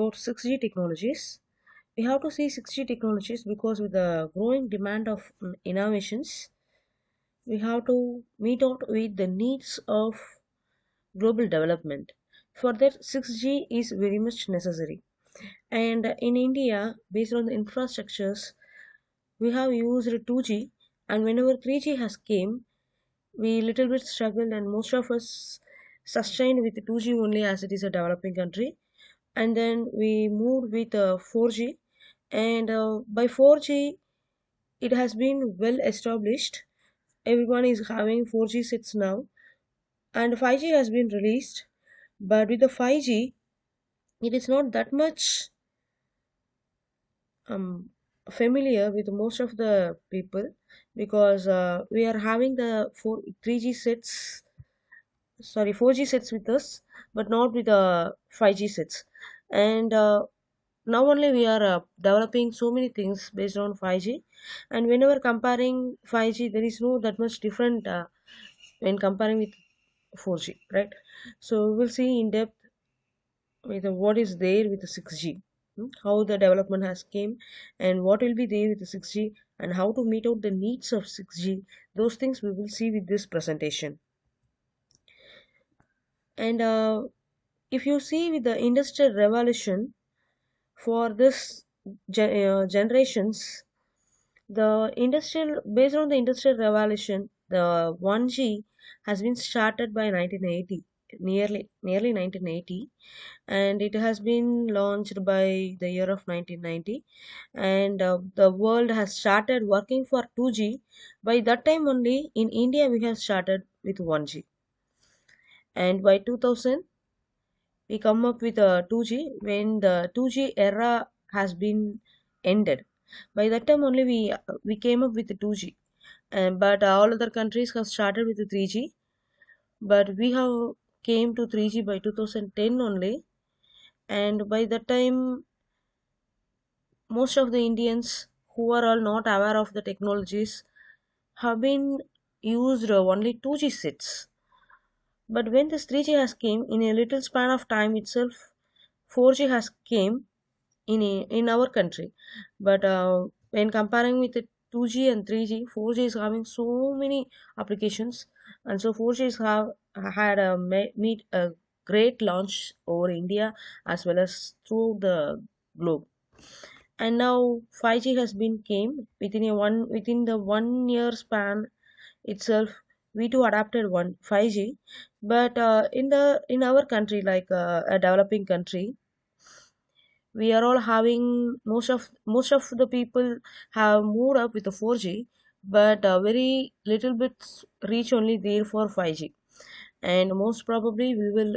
about 6G technologies. We have to see 6G technologies because with the growing demand of innovations, we have to meet out with the needs of global development. For that, 6G is very much necessary. And in India, based on the infrastructures, we have used 2G, and whenever 3G has came, we little bit struggled, and most of us sustained with 2G only as it is a developing country. And then we moved with 4G, and by 4G it has been well established. Everyone is having 4G sets now, and 5G has been released. But with the 5G, it is not that much um, familiar with most of the people because we are having the 3G sets, sorry, 4G sets with us, but not with the 5G sets. And now only we are developing so many things based on 5G, and whenever comparing 5G, there is no that much different when comparing with 4G, right? So we will see in depth with what is there with the 6G, how the development has came, and what will be there with the 6G, and how to meet out the needs of 6G. Those things we will see with this presentation. And if you see with the industrial revolution for this generations, the industrial based on the industrial revolution, the 1G has been started by 1980, nearly 1980, and it has been launched by the year of 1990, and the world has started working for 2G. By that time only in India we have started with 1G, and by 2000 we come up with a 2G when the 2G era has been ended. By that time only we came up with the 2G, and but all other countries have started with the 3G, but we have came to 3G by 2010 only, and by that time most of the Indians who are all not aware of the technologies have been used only 2G sets. But when this 3G has came in a little span of time itself, 4G has came in our country. But when comparing with the 2G and 3G, 4G is having so many applications, and so 4G is have had a meet a great launch over India as well as through the globe. And now 5G has been came within the 1 year span itself. We too adapted one 5G, but in our country, like a developing country, we are all having most of the people have moved up with the 4G, but very little bits reach only there for 5G, and most probably we will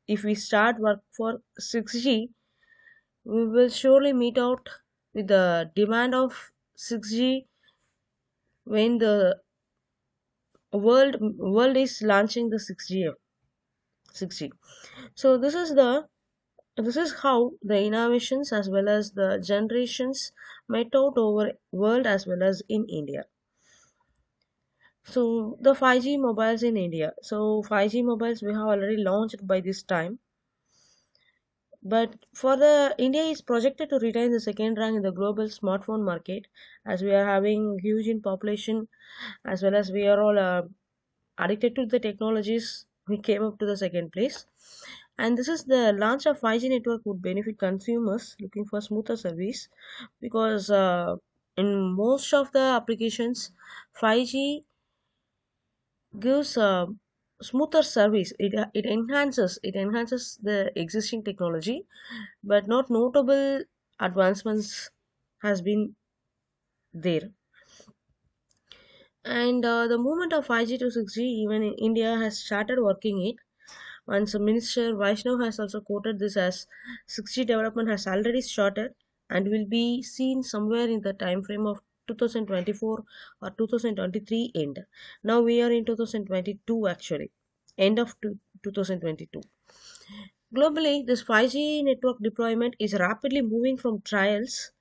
if we start work for 6G, we will surely meet out with the demand of 6G when the world is launching the 6G. So this is how the innovations as well as the generations met out over world as well as in India. So the 5G mobiles in India. So 5G mobiles we have already launched by this time. But for the India is projected to retain the second rank in the global smartphone market, as we are having huge in population as well as we are all addicted to the technologies. We came up to the second place, and this is the launch of 5G network would benefit consumers looking for smoother service because in most of the applications 5G gives smoother service. It enhances the existing technology, but not notable advancements has been there. And the movement of 5G to 6G, even in India, has started working it. Once Minister Vaishnav has also quoted this as 6G development has already started and will be seen somewhere in the time frame of 2024 or 2023 end. Now we are in 2022 actually, end of 2022. Globally, this 5G network deployment is rapidly moving from trials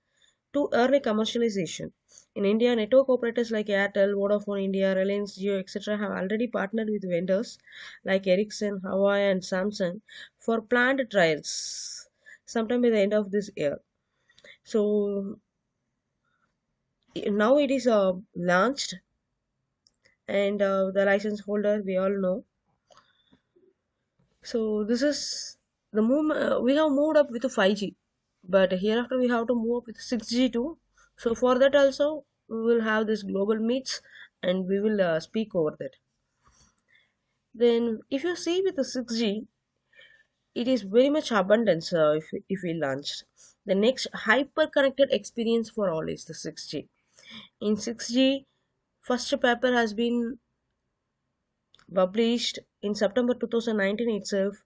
to early commercialization. In India, network operators like Airtel, Vodafone India, Reliance Jio, etc. have already partnered with vendors like Ericsson, Huawei, and Samsung for planned trials. sometime by the end of this year. So now it is launched, and the license holder we all know. So this is the movement. We have moved up with the 5G, but hereafter we have to move up with 6G too. So for that also we will have this global meets, and we will speak over that. Then if you see with the 6G, it is very much abundance if we launched. The next hyper connected experience for all is the 6G. In 6G, first paper has been published in September 2019 itself.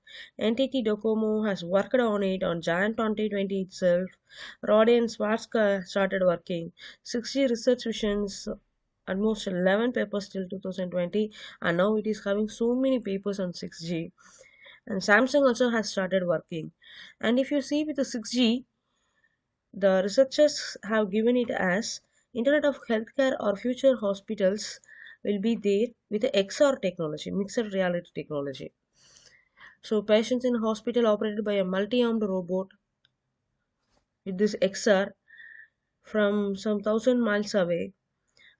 NTT Docomo has worked on it on Jan 2020 itself. Roddy and Swartzka started working. 6G research missions, almost 11 papers till 2020, and now it is having so many papers on 6G. And Samsung also has started working. And if you see with the 6G, the researchers have given it as Internet of Healthcare or future hospitals will be there with the XR technology, mixed reality technology. So patients in a hospital operated by a multi-armed robot with this XR from some thousand miles away,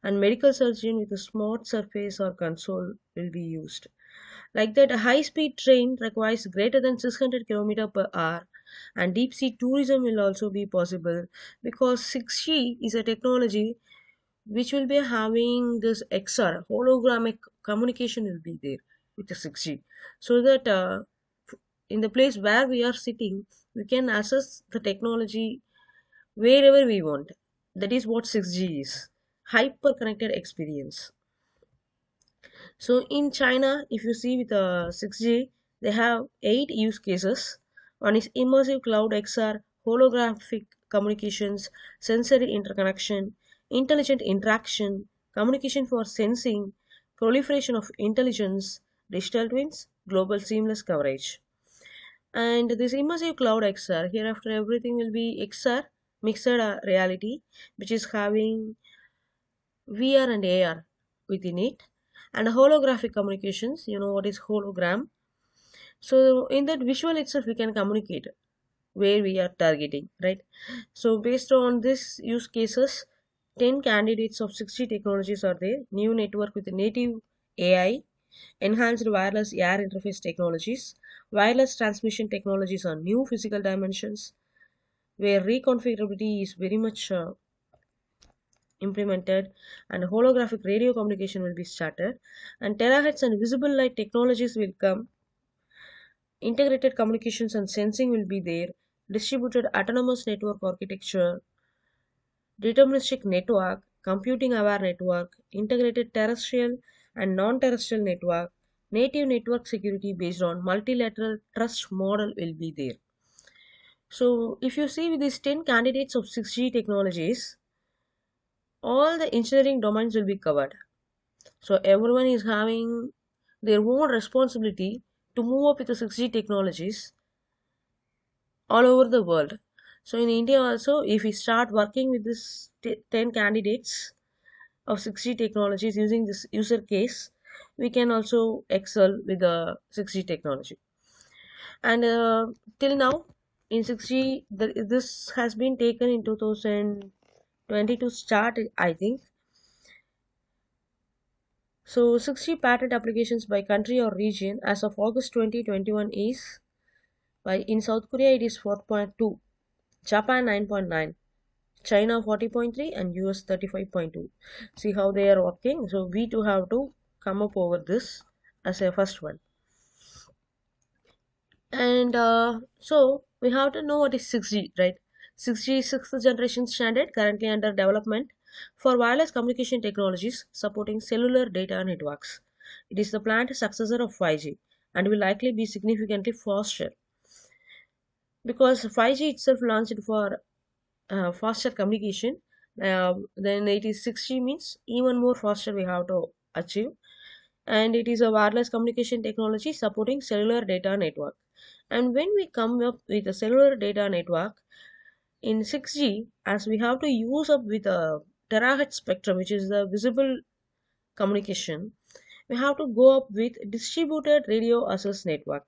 and medical surgeon with a smart surface or console will be used. Like that, a high-speed train requires greater than 600 km per hour, and deep sea tourism will also be possible because 6G is a technology which will be having this XR hologramic communication will be there with the 6G, so that in the place where we are sitting, we can access the technology wherever we want. That is what 6G is, hyper connected experience. So in China, if you see with 6G, they have 8 use cases. One is immersive cloud XR, holographic communications, sensory interconnection, intelligent interaction, communication for sensing, proliferation of intelligence, digital twins, global seamless coverage. And this immersive cloud XR, hereafter everything will be XR, mixed reality, which is having VR and AR within it, and holographic communications. You know what is hologram? So in that visual itself, we can communicate where we are targeting, right? So based on this use cases, 10 candidates of 60 technologies are there. New network with native AI, enhanced wireless air interface technologies, wireless transmission technologies on new physical dimensions, where reconfigurability is very much implemented, and holographic radio communication will be started, and terahertz and visible light technologies will come. Integrated communications and sensing will be there. Distributed autonomous network architecture, deterministic network, computing aware network, integrated terrestrial and non-terrestrial network, native network security based on multilateral trust model will be there. So if you see with these 10 candidates of 6G technologies, all the engineering domains will be covered. So everyone is having their own responsibility to move up with the 6G technologies all over the world. So in India also, if we start working with this 10 candidates of 6G technologies using this user case, we can also excel with the 6G technology. And till now, in 6G, this has been taken in 2020 to start, I think. So 6G patent applications by country or region as of August 2021 is by in South Korea it is 4.2, Japan 9.9, China 40.3, and US 35.2. See how they are working. So we too have to come up over this as a first one. And so we have to know what is 6G, right? 6G is sixth generation standard currently under development for wireless communication technologies supporting cellular data networks. It is the planned successor of 5G and will likely be significantly faster because 5G itself launched for faster communication. Then it is 6G means even more faster we have to achieve, and it is a wireless communication technology supporting cellular data network. And when we come up with a cellular data network in 6G, as we have to use up with a terahertz spectrum, which is the visible communication, we have to go up with distributed radio access network.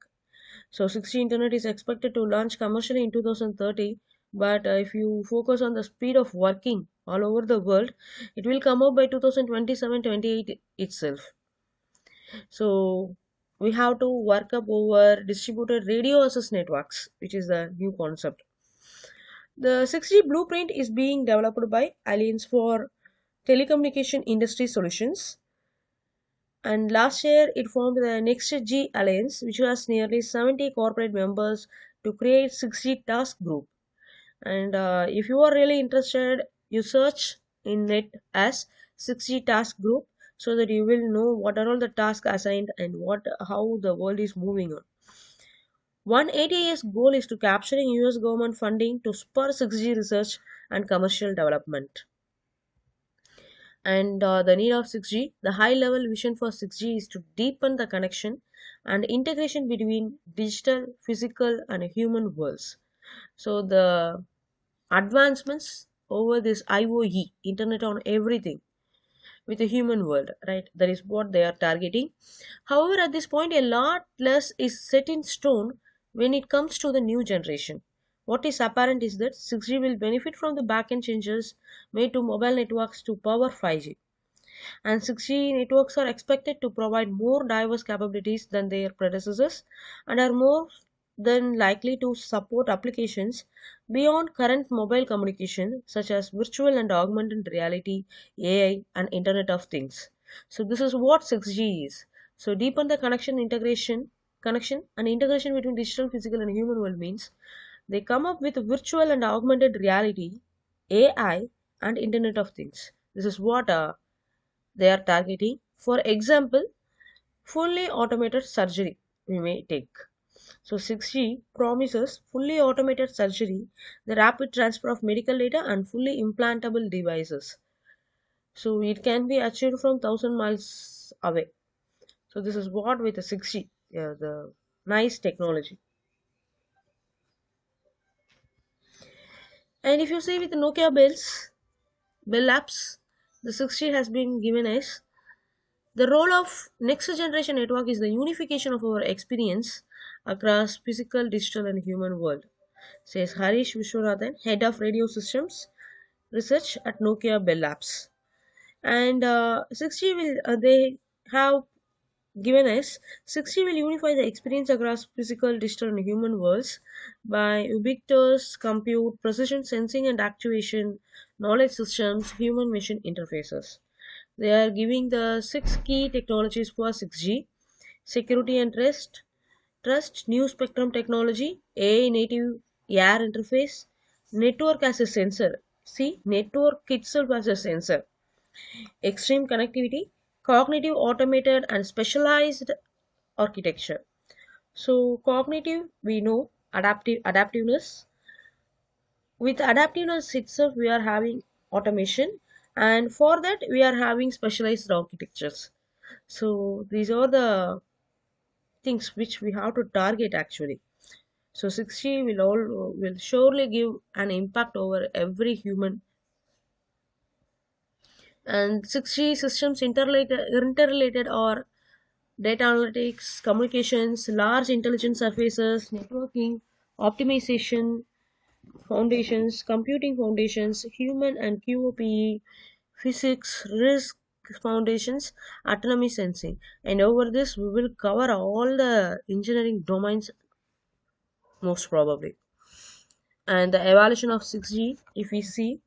So 6G internet is expected to launch commercially in 2030, but if you focus on the speed of working all over the world, it will come up by 2027-28 itself. So we have to work up over distributed radio access networks, which is the new concept. The 6G blueprint is being developed by Alliance for Telecommunication Industry Solutions, and last year it formed the Next G Alliance, which has nearly 70 corporate members to create 6G task group. And if you are really interested, you search in net as 6G task group so that you will know what are all the tasks assigned and what how the world is moving on. One ATA's goal is to capturing US government funding to spur 6G research and commercial development. And the need of 6G, the high level vision for 6G is to deepen the connection and integration between digital, physical, and human worlds. So the advancements over this IoE, Internet on Everything, with the human world, right? That is what they are targeting. However, at this point, a lot less is set in stone when it comes to the new generation. What is apparent is that 6G will benefit from the backend changes made to mobile networks to power 5G, and 6G networks are expected to provide more diverse capabilities than their predecessors and are more than likely to support applications beyond current mobile communication such as virtual and augmented reality, AI, and Internet of Things. So this is what 6G is. So deepen the connection and integration between digital, physical, and human world means they come up with virtual and augmented reality, AI, and Internet of Things. This is what they are targeting. For example, fully automated surgery we may take. So 6G promises fully automated surgery, the rapid transfer of medical data, and fully implantable devices. So it can be achieved from 1,000 miles away. So this is what with the 6G, yeah, the nice technology. And if you see with the Nokia Bell apps, the 6G has been given as the role of next generation network is the unification of our experience across physical, digital, and human world, says Harish Vishwanathan, head of radio systems research at Nokia Bell Labs. And 6G will they have given us 6G will unify the experience across physical, digital, and human worlds by ubiquitous compute, precision sensing and actuation, knowledge systems, human machine interfaces. They are giving the six key technologies for 6G: security and trust, new spectrum technology, AI native air interface, network as a sensor. See, network itself as a sensor, extreme connectivity, cognitive, automated, and specialized architecture. So, cognitive, we know adaptiveness. With adaptiveness itself, we are having automation, and for that, we are having specialized architectures. So these are the things which we have to target actually. So 6G will surely give an impact over every human, and 6G systems interrelated or data analytics, communications, large intelligence surfaces, networking, optimization foundations, computing foundations, human and QoPE, physics, risk foundations, autonomy sensing. And over this, we will cover all the engineering domains most probably. And the evaluation of 6G, if we see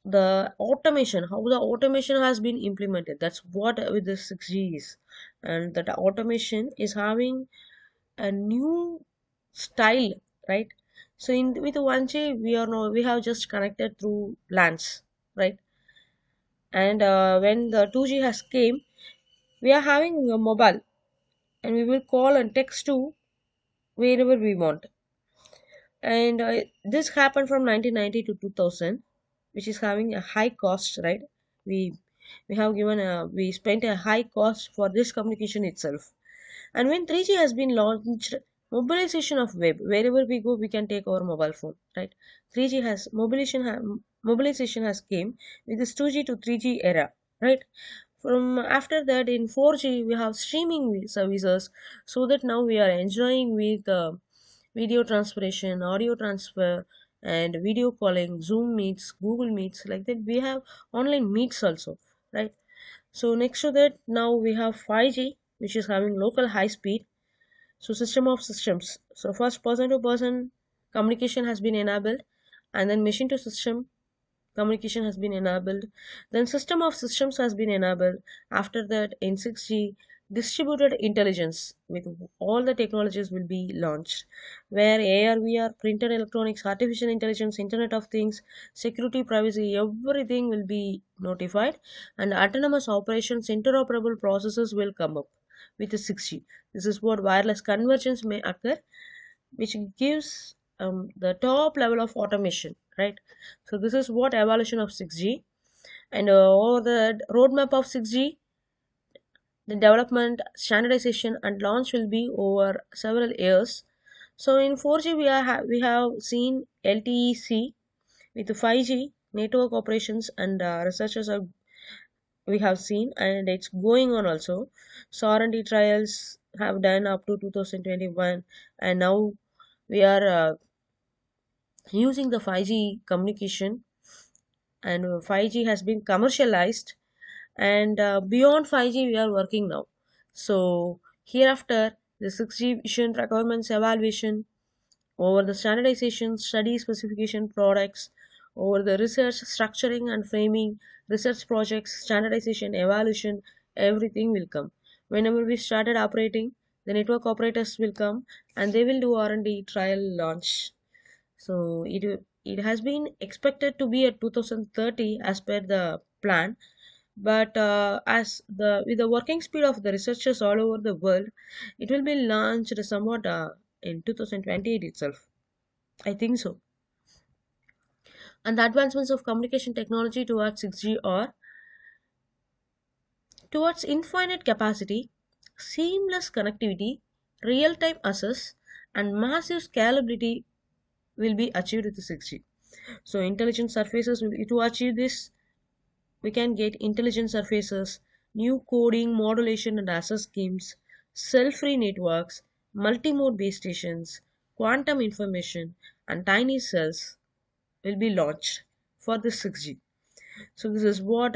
the automation, how the automation has been implemented, that's what with the 6G is. And that automation is having a new style, right? So in with 1G, we have just connected through LANs, right? And when the 2G has came, we are having a mobile, and we will call and text to wherever we want. And this happened from 1990 to 2000, which is having a high cost, right? We have given we spent a high cost for this communication itself. And when 3G has been launched, mobilization of web, wherever we go, we can take our mobile phone, right? 3G mobilization has came with this 2G to 3G era, right? From after that, in 4G we have streaming services, so that now we are enjoying with video transformation, audio transfer, and video calling, Zoom meets, Google meets, like that. We have online meets also, right? So next to that, now we have 5G, which is having local high speed. So system of systems. So first, person to person communication has been enabled, and then machine to system communication has been enabled, then system of systems has been enabled. After that, in 6G, distributed intelligence with all the technologies will be launched, where AR, VR, printed electronics, artificial intelligence, internet of things, security, privacy, everything will be notified, and autonomous operations, interoperable processes will come up with the 6G. This is what wireless convergence may occur, which gives the top level of automation, right? So this is what evolution of 6G. And over the roadmap of 6G, the development, standardization, and launch will be over several years. So in 4G, we have seen LTEC. With 5G network operations and researchers are, we have seen, and it's going on also. So R&D trials have done up to 2021, and now we are using the 5G communication, and 5G has been commercialized, and beyond 5G we are working now. So hereafter, the 6G vision requirements evaluation, over the standardization, study specification products, over the research structuring and framing, research projects, standardization, evaluation, everything will come. Whenever we started operating, the network operators will come, and they will do R&D trial launch. So it has been expected to be at 2030 as per the plan, but as the with the working speed of the researchers all over the world, it will be launched somewhat in 2028 itself. I think so. And the advancements of communication technology towards 6G are towards infinite capacity, seamless connectivity, real-time access, and massive scalability will be achieved with the 6G. So intelligent surfaces to achieve this, we can get intelligent surfaces, new coding, modulation and access schemes, cell-free networks, multi-mode base stations, quantum information, and tiny cells will be launched for the 6G. So this is what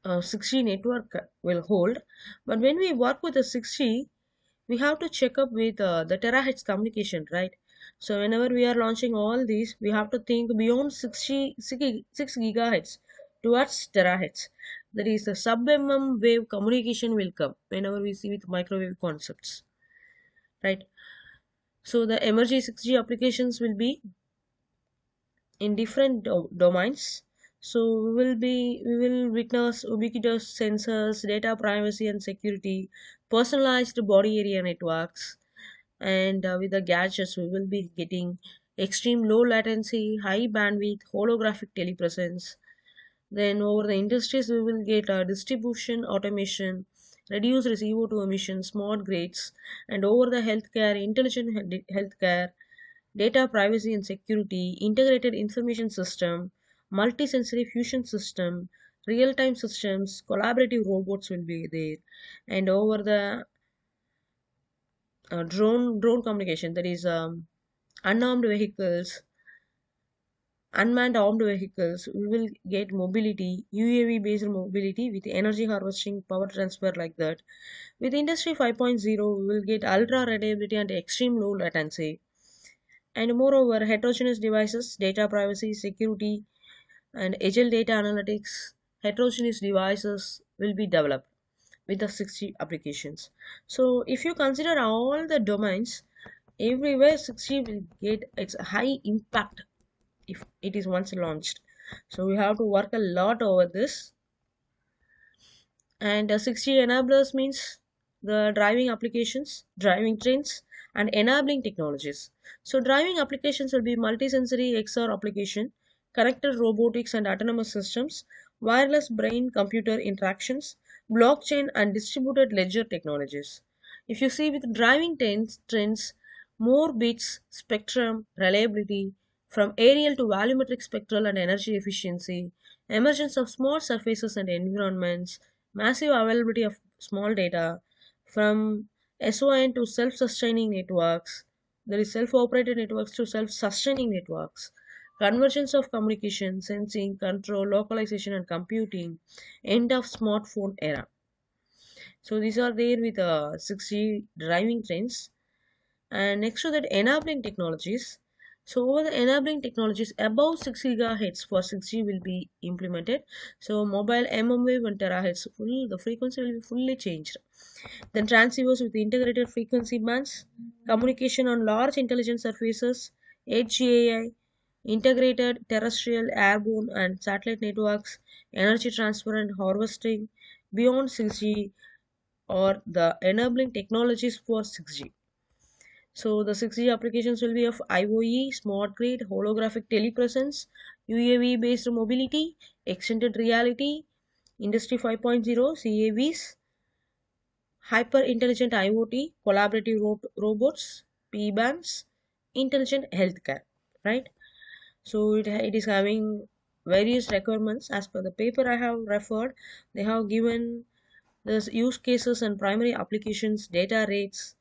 6G network will hold. But when we work with the 6G, we have to check up with the terahertz communication, right? So whenever we are launching all these, we have to think beyond 6 gigahertz towards terahertz. That is the sub-mm wave communication will come whenever we see with microwave concepts, right? So the emerging 6G applications will be in different domains. So we will witness ubiquitous sensors, data privacy and security, personalized body area networks, and with the gadgets we will be getting extreme low latency, high bandwidth, holographic telepresence. Then over the industries we will get distribution automation, reduced CO2 emissions, smart grids, and over the healthcare, intelligent healthcare, data privacy and security, integrated information system, multi-sensory fusion system, real-time systems, collaborative robots will be there, and over the drone communication, that is unarmed vehicles, unmanned armed vehicles, we will get mobility, UAV based mobility with energy harvesting, power transfer, like that. With industry 5.0 we will get ultra reliability and extreme low latency, and moreover heterogeneous devices, data privacy, security, and agile data analytics. Heterogeneous devices will be developed with the 6G applications. So if you consider all the domains, everywhere 6G will get its high impact if it is once launched. So we have to work a lot over this. And 6G enablers means the driving applications, driving trends, and enabling technologies. So driving applications will be multisensory XR application, connected robotics and autonomous systems, wireless brain computer interactions, blockchain and distributed ledger technologies. If you see with driving trends, more bits, spectrum, reliability, from aerial to volumetric spectral and energy efficiency, emergence of small surfaces and environments, massive availability of small data from SON to self-sustaining networks. There is self-operated networks to self-sustaining networks. Convergence of communication, sensing, control, localization, and computing. End of smartphone era. So these are there with 6G driving trends. And next to that, enabling technologies. So over the enabling technologies, above 6 gigahertz for 6G will be implemented. So mobile mmWave and terahertz, the frequency will be fully changed. Then transceivers with integrated frequency bands, communication on large intelligent surfaces, edge AI, integrated terrestrial, airborne, and satellite networks, energy transfer and harvesting beyond 6G, or the enabling technologies for 6G. So the 6G applications will be of IoE, smart grid, holographic telepresence, UAV based mobility, extended reality, Industry 5.0, CAVs, hyper intelligent IoT, collaborative robots, P-bands, intelligent healthcare, right? So it is having various requirements as per the paper I have referred. They have given the use cases and primary applications, data rates,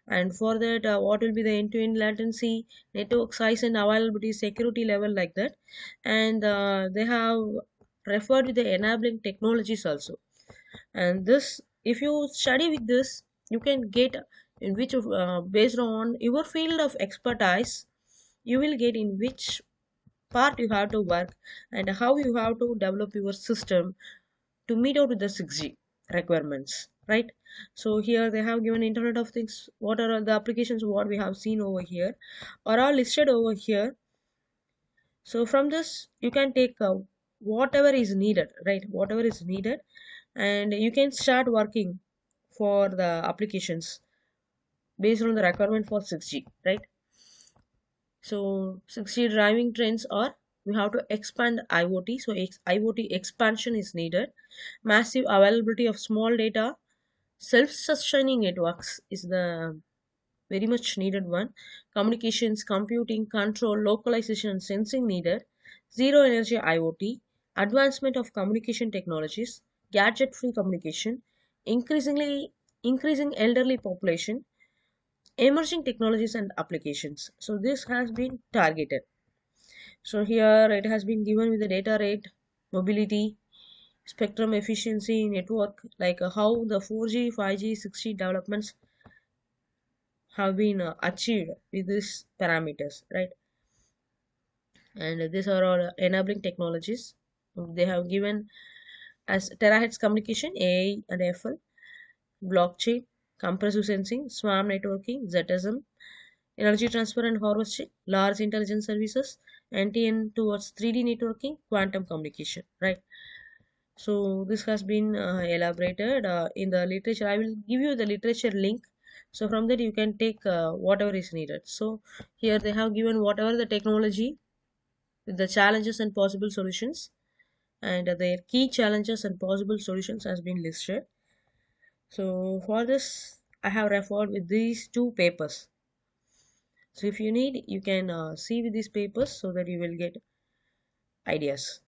and for that, what will be the end-to-end latency, network size and availability, security level, like that. And they have referred with the enabling technologies also. And this, if you study with this, you can get in which based on your field of expertise, you will get in which part you have to work and how you have to develop your system to meet out with the 6G requirements, right? So here they have given Internet of Things. What are all the applications what we have seen over here are all listed over here. So from this you can take whatever is needed, right? Whatever is needed, and you can start working for the applications based on the requirement for 6G, right? So 6G driving trends are, we have to expand IoT. So IoT expansion is needed. Massive availability of small data, self-sustaining networks is the very much needed one. Communications, computing, control, localization, and sensing needed. Zero energy IoT, advancement of communication technologies, gadget-free communication, increasingly increasing elderly population, emerging technologies and applications. So this has been targeted. So here it has been given with the data rate, mobility, spectrum efficiency, network, like how the 4G, 5G, 6G developments have been achieved with these parameters, right? And these are all enabling technologies. They have given as terahertz communication, AI and FL, blockchain, compressive sensing, swarm networking, ZSM, energy transfer and harvesting, large intelligence services, NTN towards 3D networking, quantum communication, right? So this has been elaborated in the literature. I will give you the literature link. So from that you can take whatever is needed. So here they have given whatever the technology with the challenges and possible solutions, and their key challenges and possible solutions has been listed. So for this, I have referred with these two papers. So if you need, you can see with these papers so that you will get ideas.